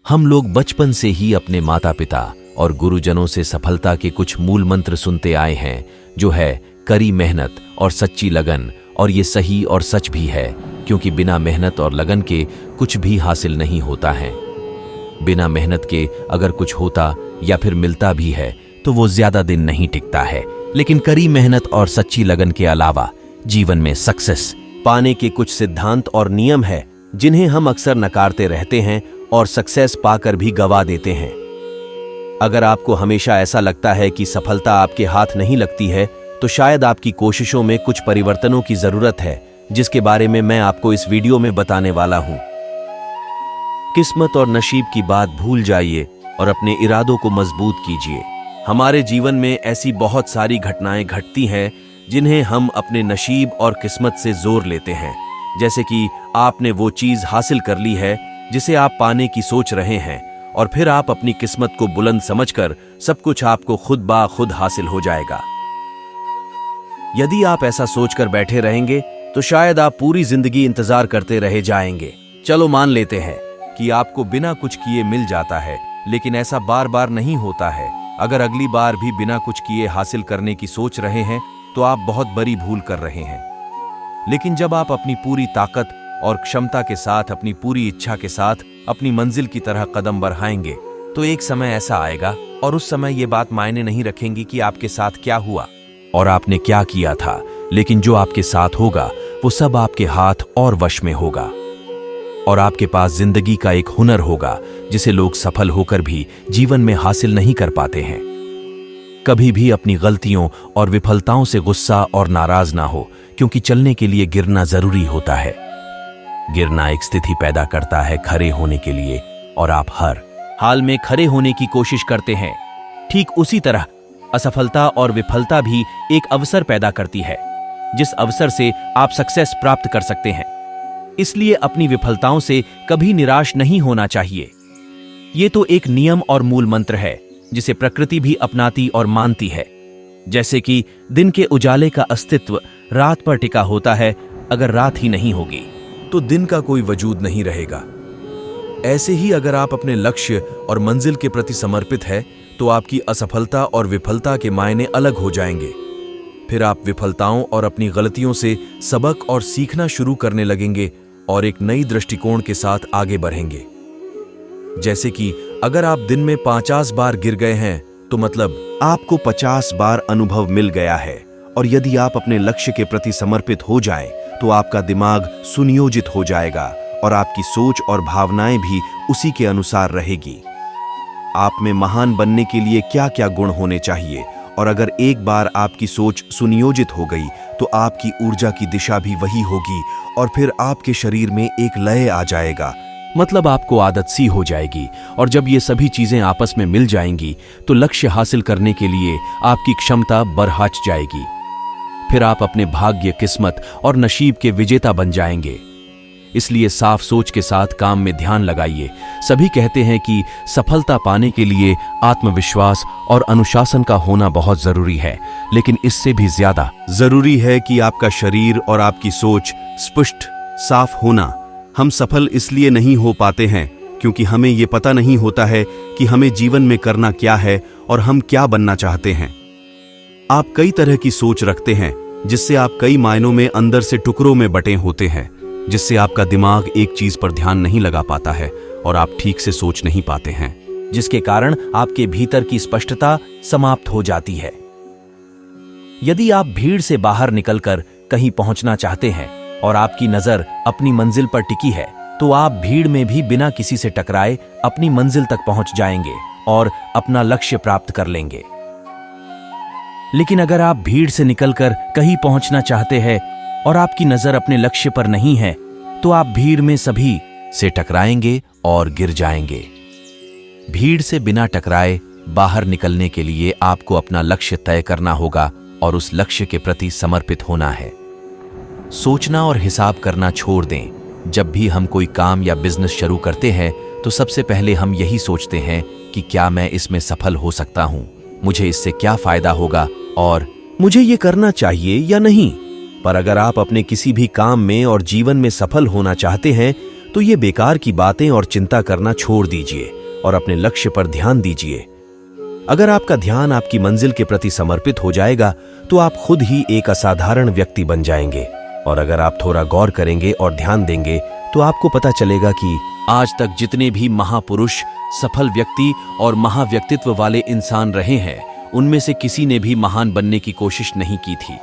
हम लोग बचपन से ही अपने माता पिता और गुरुजनों से सफलता के कुछ मूल मंत्र सुनते आए हैं, जो है कड़ी मेहनत और सच्ची लगन। और ये सही और सच भी है, क्योंकि बिना मेहनत और लगन के कुछ भी हासिल नहीं होता है। बिना मेहनत के अगर कुछ होता या फिर मिलता भी है तो वो ज्यादा दिन नहीं टिकता है। लेकिन कड़ी मेहनत और सच्ची लगन के अलावा जीवन में सक्सेस पाने के कुछ सिद्धांत और नियम है, जिन्हें हम अक्सर नकारते रहते हैं और सक्सेस पाकर भी गवा देते हैं। अगर आपको हमेशा ऐसा लगता है कि सफलता आपके हाथ नहीं लगती है, तो शायद आपकी कोशिशों में कुछ परिवर्तनों की जरूरत है, जिसके बारे में मैं आपको इस वीडियो में बताने वाला हूं। किस्मत और नसीब की बात भूल जाइए और अपने इरादों को मजबूत कीजिए। हमारे जीवन में ऐसी बहुत सारी घटनाएं घटती हैं जिन्हें हम अपने नसीब और किस्मत से जोर लेते हैं। जैसे कि आपने वो चीज हासिल कर ली है जिसे आप पाने की सोच रहे हैं, और फिर आप अपनी किस्मत को बुलंद समझकर सब कुछ आपको खुद ब खुद हासिल हो जाएगा। यदि आप ऐसा सोचकर बैठे रहेंगे तो शायद आप पूरी जिंदगी इंतजार करते रह जाएंगे। चलो मान लेते हैं कि आपको बिना कुछ किए मिल जाता है, लेकिन ऐसा बार बार नहीं होता है। अगर अगली बार भी बिना कुछ किए हासिल करने की सोच रहे हैं तो आप बहुत बड़ी भूल कर रहे हैं। लेकिन जब आप अपनी पूरी ताकत और क्षमता के साथ, अपनी पूरी इच्छा के साथ अपनी मंजिल की तरह कदम बढ़ाएंगे, तो एक समय ऐसा आएगा और उस समय ये बात मायने नहीं रखेंगी कि आपके साथ क्या हुआ और आपने क्या किया था, लेकिन जो आपके साथ होगा वो सब आपके हाथ और वश में होगा। और आपके पास जिंदगी का एक हुनर होगा जिसे लोग सफल होकर भी जीवन में हासिल नहीं कर पाते हैं। कभी भी अपनी गलतियों और विफलताओं से गुस्सा और नाराज ना हो, क्योंकि चलने के लिए गिरना जरूरी होता है। गिरना एक स्थिति पैदा करता है खड़े होने के लिए, और आप हर हाल में खड़े होने की कोशिश करते हैं। ठीक उसी तरह असफलता और विफलता भी एक अवसर पैदा करती है, जिस अवसर से आप सक्सेस प्राप्त कर सकते हैं। इसलिए अपनी विफलताओं से कभी निराश नहीं होना चाहिए। ये तो एक नियम और मूल मंत्र है जिसे प्रकृति भी अपनाती और मानती है। जैसे कि दिन के उजाले का अस्तित्व रात पर टिका होता है, अगर रात ही नहीं होगी तो दिन का कोई वजूद नहीं रहेगा। ऐसे ही अगर आप अपने लक्ष्य और मंजिल के प्रति समर्पित है तो आपकी असफलता और विफलता के मायने अलग हो जाएंगे। फिर आप विफलताओं और अपनी गलतियों से सबक और सीखना शुरू करने लगेंगे और एक नई दृष्टिकोण के साथ आगे बढ़ेंगे। जैसे कि अगर आप दिन में 50 बार गिर गए हैं तो मतलब आपको 50 बार अनुभव मिल गया है। और यदि आप अपने लक्ष्य के प्रति समर्पित हो जाएं तो आपका दिमाग सुनियोजित हो जाएगा और आपकी सोच और भावनाएं भी उसी के अनुसार रहेगी। आप में महान बनने के लिए क्या क्या गुण होने चाहिए, और अगर एक बार आपकी सोच सुनियोजित हो गई तो आपकी ऊर्जा की दिशा भी वही होगी, और फिर आपके शरीर में एक लय आ जाएगा। मतलब आपको आदत सी हो जाएगी। और जब ये सभी चीजें आपस में मिल जाएंगी तो लक्ष्य हासिल करने के लिए आपकी क्षमता बढ़ जाएगी। फिर आप अपने भाग्य, किस्मत और नसीब के विजेता बन जाएंगे। इसलिए साफ सोच के साथ काम में ध्यान लगाइए। सभी कहते हैं कि सफलता पाने के लिए आत्मविश्वास और अनुशासन का होना बहुत जरूरी है, लेकिन इससे भी ज्यादा जरूरी है कि आपका शरीर और आपकी सोच स्पष्ट, साफ होना। हम सफल इसलिए नहीं हो पाते हैं क्योंकि हमें ये पता नहीं होता है कि हमें जीवन में करना क्या है और हम क्या बनना चाहते हैं। आप कई तरह की सोच रखते हैं, जिससे आप कई मायनों में अंदर से टुकड़ों में बटे होते हैं, जिससे आपका दिमाग एक चीज पर ध्यान नहीं लगा पाता है और आप ठीक से सोच नहीं पाते हैं, जिसके कारण आपके भीतर की स्पष्टता समाप्त हो जाती है। यदि आप भीड़ से बाहर निकलकर कहीं पहुंचना चाहते हैं और आपकी नजर अपनी मंजिल पर टिकी है, तो आप भीड़ में भी बिना किसी से टकराए अपनी मंजिल तक पहुंच जाएंगे और अपना लक्ष्य प्राप्त कर लेंगे। लेकिन अगर आप भीड़ से निकलकर कहीं पहुंचना चाहते हैं और आपकी नजर अपने लक्ष्य पर नहीं है, तो आप भीड़ में सभी से टकराएंगे और गिर जाएंगे। भीड़ से बिना टकराए बाहर निकलने के लिए आपको अपना लक्ष्य तय करना होगा और उस लक्ष्य के प्रति समर्पित होना है। सोचना और हिसाब करना छोड़ दें। जब भी हम कोई काम या बिजनेस शुरू करते हैं तो सबसे पहले हम यही सोचते हैं कि क्या मैं इसमें सफल हो सकता हूं, मुझे इससे क्या फायदा होगा और मुझे ये करना चाहिए या नहीं। पर अगर आप अपने किसी भी काम में और जीवन में सफल होना चाहते हैं तो ये बेकार की बातें और चिंता करना छोड़ दीजिए और अपने लक्ष्य पर ध्यान दीजिए। अगर आपका ध्यान आपकी मंजिल के प्रति समर्पित हो जाएगा तो आप खुद ही एक असाधारण व्यक्ति बन जाएंगे। और अगर आप थोड़ा गौर करेंगे और ध्यान देंगे तो आपको पता चलेगा कि आज तक जितने भी महापुरुष, सफल व्यक्ति और महाव्यक्तित्व वाले इंसान रहे हैं, उनमें से किसी ने भी महान बनने की कोशिश नहीं की थी।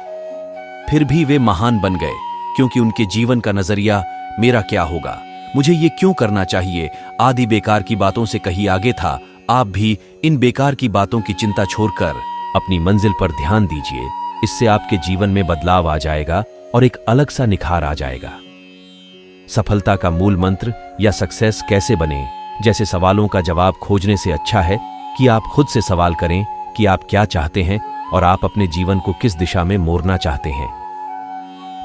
फिर भी वे महान बन गए क्योंकि उनके जीवन का नजरिया मेरा क्या होगा, मुझे ये क्यों करना चाहिए आदि बेकार की बातों से कहीं आगे था। आप भी इन बेकार की बातों की चिंता छोड़कर अपनी मंजिल पर ध्यान दीजिए। इससे आपके जीवन में बदलाव आ जाएगा और एक अलग सा निखार आ जाएगा। सफलता का मूल मंत्र या सक्सेस कैसे बने जैसे सवालों का जवाब खोजने से अच्छा है कि आप खुद से सवाल करें कि आप क्या चाहते हैं और आप अपने जीवन को किस दिशा में मोड़ना चाहते हैं।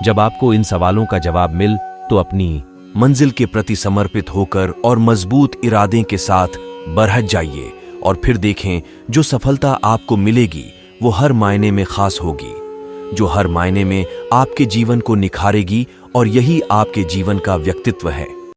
जब आपको इन सवालों का जवाब मिल तो अपनी मंजिल के प्रति समर्पित होकर और मजबूत इरादे के साथ बढ़त जाइए और फिर देखें जो सफलता आपको मिलेगी वो हर मायने में खास होगी, जो हर मायने में आपके जीवन को निखारेगी और यही आपके जीवन का व्यक्तित्व है।